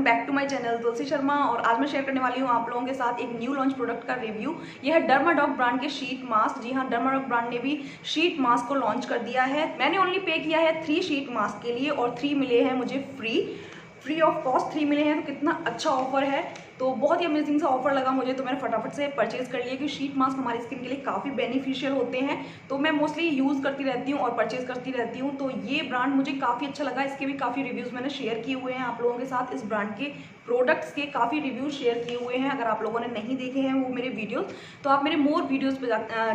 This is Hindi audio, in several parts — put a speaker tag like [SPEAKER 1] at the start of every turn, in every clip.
[SPEAKER 1] Welcome back to my channel Tulsi Sharma. और आज मैं शेयर करने वाली हूँ आप लोगों के साथ एक न्यू लॉन्च प्रोडक्ट का रिव्यू। यह है डर्माडॉक ब्रांड के शीट मास्क। जी हाँ, डर्माडॉक ब्रांड ने भी शीट मास्क को लॉन्च कर दिया है। मैंने ओनली पे किया है 3 शीट मास्क के लिए और 3 मिले हैं मुझे फ्री ऑफ कॉस्ट 3 मिले हैं। तो कितना अच्छा ऑफर है, तो बहुत ही अमेजिंग सा ऑफर लगा मुझे, तो मैंने फटाफट से परचेज कर लिया कि शीट मास्क हमारी स्किन के लिए काफ़ी बेनिफिशियल होते हैं। तो मैं मोस्टली यूज़ करती रहती हूँ और परचेज करती रहती हूँ। तो ये ब्रांड मुझे काफ़ी अच्छा लगा। इसके भी काफ़ी रिव्यूज़ मैंने शेयर किए हुए हैं आप लोगों के साथ। इस ब्रांड के प्रोडक्ट्स के काफ़ी रिव्यूज शेयर किए हुए हैं। अगर आप लोगों ने नहीं देखे हैं वो मेरे वीडियोस, तो आप मेरे मोर वीडियोस पे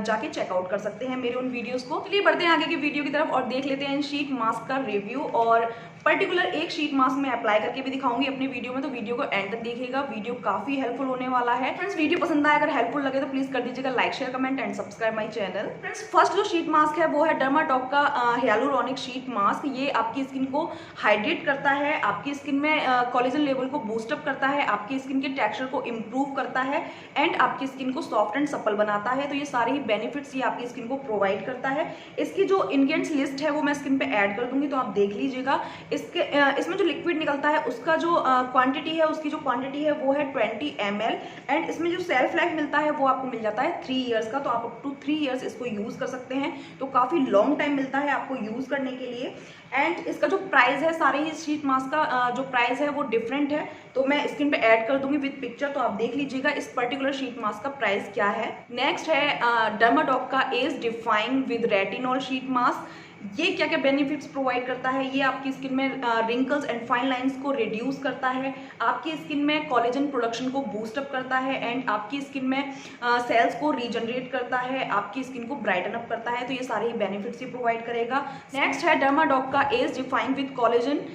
[SPEAKER 1] जाके चेकआउट कर सकते हैं मेरे उन वीडियोस को। चलिए बढ़ते हैं आगे की वीडियो की तरफ और देख लेते हैं इन शीट मास्क का रिव्यू। और पर्टिकुलर एक शीट मास्क मैं अप्लाई करके भी दिखाऊंगी अपने वीडियो में, तो वीडियो को एंड तक देखिएगा। वीडियो काफी हेल्पफुल होने वाला है। फ्रेंड्स, वीडियो पसंद आए, अगर हेल्पफुल लगे तो प्लीज कर दीजिएगा like, share, comment and subscribe my channel. Friends, first जो शीट मास्क है वो है डर्माडॉक का हियालुरोनिक शीट मास्क। ये आपकी स्किन को हाइड्रेट करता है, आपकी स्किन में कोलेजन लेवल को बूस्टअप करता है, आपकी स्किन के टेक्सचर को इम्प्रूव करता है एंड आपकी स्किन को सॉफ्ट एंड सप्पल बनाता है। तो ये सारे ही बेनिफिट्स ये आपकी स्किन को प्रोवाइड करता है। इसकी जो इंग्रेडिएंट्स लिस्ट है वो मैं स्किन पे ऐड कर दूंगी, तो आप देख लीजिएगा। इसमें जो लिक्विड निकलता है उसका जो क्वांटिटी है, उसकी जो क्वांटिटी है वो है 20 ml एंड इसमें जो सेल्फ लाइफ मिलता है वो आपको मिल जाता है 3 इयर्स का। तो आप अप टू 3 इयर्स इसको यूज कर सकते हैं, तो काफी लॉन्ग टाइम मिलता है आपको यूज करने के लिए। एंड इसका जो प्राइस है, सारे ही शीट मास्क का जो प्राइस है वो डिफरेंट है, तो मैं स्क्रीन पे ऐड कर दूंगी विद पिक्चर, तो आप देख लीजिएगा इस पर्टिकुलर शीट मास्क का प्राइस क्या है। नेक्स्ट है डर्माडॉक का age defying with retinol sheet mask. ये क्या क्या बेनिफिट्स प्रोवाइड करता है, ये आपकी स्किन में रिंकल्स एंड फाइन लाइंस को रिड्यूस करता है, आपकी स्किन में कोलेजन प्रोडक्शन को बूस्टअप करता है एंड आपकी स्किन में सेल्स को रीजनरेट करता है, आपकी स्किन को ब्राइटन अप करता है। तो ये सारे ही बेनिफिट्स ये प्रोवाइड करेगा। नेक्स्ट है डर्माडॉक का age defying with collagen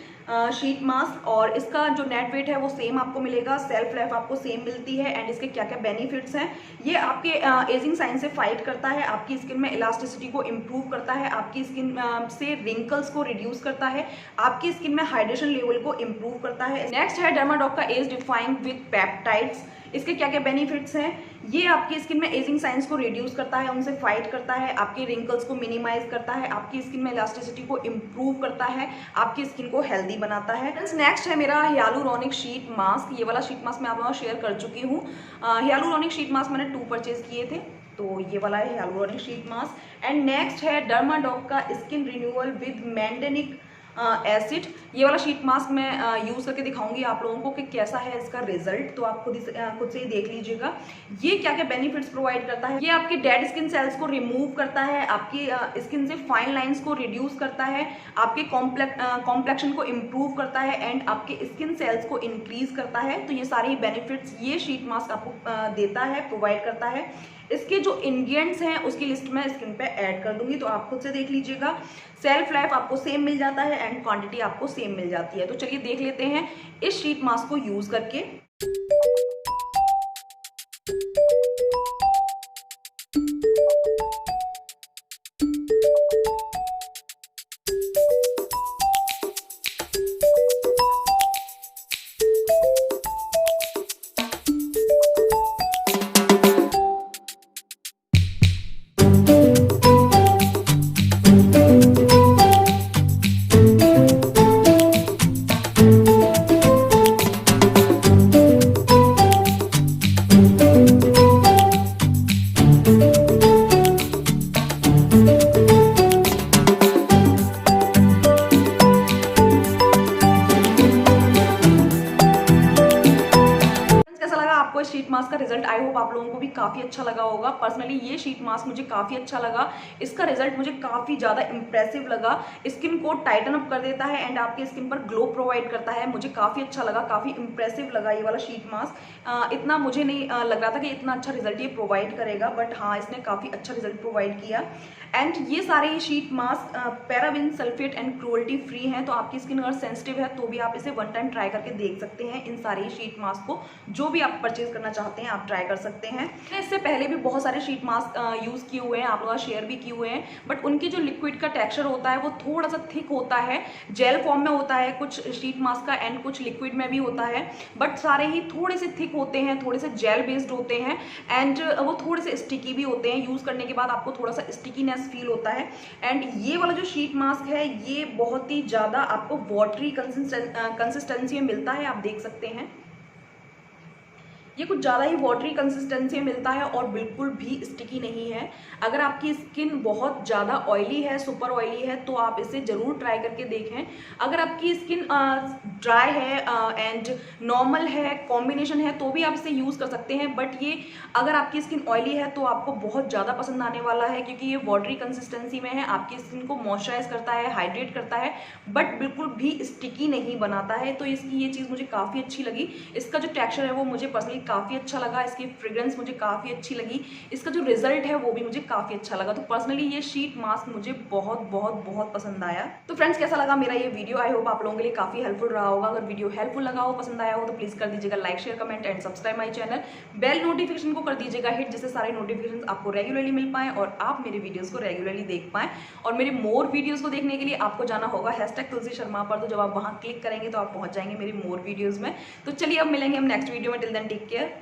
[SPEAKER 1] sheet mask, और इसका जो नेट वेट है वो सेम आपको मिलेगा, सेल्फ लाइफ आपको सेम मिलती है एंड इसके क्या क्या बेनिफिट्स हैं। ये आपके एजिंग साइन से फाइट करता है, आपकी स्किन में इलास्टिसिटी को इम्प्रूव करता है, आपकी स्किन से रिंकल्स को रिड्यूस करता है, आपकी स्किन में हाइड्रेशन लेवल को इम्प्रूव करता है। नेक्स्ट है डर्माडॉक का एज डिफाइंग विद पेप्टाइड्स। इसके क्या क्या बेनिफिट्स हैं, ये आपकी स्किन में एजिंग साइंस को रिड्यूस करता है, उनसे फाइट करता है, आपके रिंकल्स को मिनिमाइज करता है, आपकी स्किन में इलास्टिसिटी को इम्प्रूव करता है, आपकी स्किन को हेल्दी बनाता है। नेक्स्ट है मेरा हियालुरोनिक शीट मास्क। ये वाला शीट मास्क मैं आप लोगों को शेयर कर चुकी हूँ। हियालुरोनिक शीट मास्क मैंने 2 परचेज किए थे, तो ये वाला है hyaluronic sheet mask. And next है डर्माडॉक का स्किन रिन्यूअल विद मैंडेनिक एसिड। ये वाला शीट मास्क मैं यूज करके दिखाऊंगी आप लोगों को कि कैसा है इसका रिजल्ट, तो आप खुद से ही देख लीजिएगा। ये क्या क्या बेनिफिट्स प्रोवाइड करता है, ये आपके डेड स्किन सेल्स को रिमूव करता है, आपकी स्किन से फाइन लाइंस को रिड्यूस करता है, आपके कॉम्प्लेक्शन को इम्प्रूव करता है एंड आपके स्किन सेल्स को इंक्रीज करता है। तो ये सारे ही बेनिफिट्स ये शीट मास्क आपको देता है, प्रोवाइड करता है। इसके जो इंग्रेडिएंट्स हैं उसकी लिस्ट मैं स्क्रीन पे ऐड कर दूंगी, तो आप खुद से देख लीजिएगा। सेल्फ लाइफ आपको सेम मिल जाता है एंड क्वांटिटी आपको सेम मिल जाती है। तो चलिए देख लेते हैं इस शीट मास्क को यूज करके। आपको शीट मास्क का रिजल्ट आई होप आप लोगों को भी काफी अच्छा लगा होगा। पर्सनली ये शीट मास्क मुझे काफी अच्छा लगा, इसका रिजल्ट मुझे काफी ज्यादा इंप्रेसिव लगा। स्किन को टाइटन अप कर देता है एंड आपके स्किन पर ग्लो प्रोवाइड करता है। मुझे काफी अच्छा लगा, काफी इंप्रेसिव लगा ये वाला शीट मास्क। इतना मुझे नहीं लग रहा था कि इतना अच्छा रिजल्ट ये प्रोवाइड करेगा, बट हाँ इसने काफी अच्छा रिजल्ट प्रोवाइड किया। एंड ये सारे sheet mask paraben, sulphate and cruelty free हैं, तो आपकी स्किन अगर सेंसिटिव है तो भी आप इसे 1 टाइम ट्राई करके देख सकते हैं इन सारे शीट मास्क को, जो भी आप परचेज करना चाहते चाहते हैं आप ट्राई कर सकते हैं। इससे पहले भी बहुत सारे शीट मास्क यूज़ किए हुए हैं, आप लोग शेयर भी किए हुए हैं, बट उनकी जो लिक्विड का टेक्सचर होता है वो थोड़ा सा थिक होता है, जेल फॉर्म में होता है कुछ शीट मास्क का एंड कुछ लिक्विड में भी होता है, बट सारे ही थोड़े से थिक होते हैं, थोड़े से जेल बेस्ड होते हैं एंड वो थोड़े से स्टिकी भी होते हैं। यूज़ करने के बाद आपको थोड़ा सा स्टिकीनेस फील होता है। एंड ये वाला जो शीट मास्क है ये बहुत ही ज़्यादा आपको वाटरी कंसिस्टेंसी में मिलता है, आप देख सकते हैं ये कुछ ज़्यादा ही वाटरी कंसिस्टेंसी में मिलता है और बिल्कुल भी स्टिकी नहीं है। अगर आपकी स्किन बहुत ज़्यादा ऑयली है, सुपर ऑयली है, तो आप इसे ज़रूर ट्राई करके देखें। अगर आपकी स्किन ड्राई है एंड नॉर्मल है, कॉम्बिनेशन है, तो भी आप इसे यूज़ कर सकते हैं, बट ये अगर आपकी स्किन ऑयली है तो आपको बहुत ज़्यादा पसंद आने वाला है, क्योंकि ये वाटरी कंसिस्टेंसी में है, आपकी स्किन को मॉइस्चराइज करता है, हाइड्रेट करता है, बट बिल्कुल भी स्टिकी नहीं बनाता है। तो इसकी ये चीज़ मुझे काफ़ी अच्छी लगी। इसका जो टेक्स्चर है वो मुझे पर्सनली काफ़ी अच्छा लगा, इसकी फ्रेग्रेंस मुझे काफ़ी अच्छी लगी, इसका जो रिजल्ट है वो भी मुझे काफ़ी अच्छा लगा। तो पर्सनली ये शीट मास्क मुझे बहुत बहुत बहुत पसंद आया। तो फ्रेंड्स, कैसा लगा मेरा ये वीडियो? आई होप आप लोगों के लिए काफ़ी हेल्पफुल रहा होगा। अगर वीडियो हेल्पफुल लगा हो, पसंद आया हो, तो प्लीज़ कर दीजिएगा like, share, comment and subscribe my channel. Bell notification को कर दीजिएगा हिट, जिससे सारे नोटिफिकेशन आपको रेगुलरली मिल पाएँ और आप मेरे वीडियोज़ को रेगुलरली देख पाएँ। और मेरे मोर वीडियोज़ को देखने के लिए आपको जाना होगा #तुलसी शर्मा पर। तो जब आप वहाँ क्लिक करेंगे तो आप पहुँच जाएंगे मेरी मोर वीडियोज़ में। तो चलिए अब मिलेंगे हम नेक्स्ट वीडियो में। Till then take care.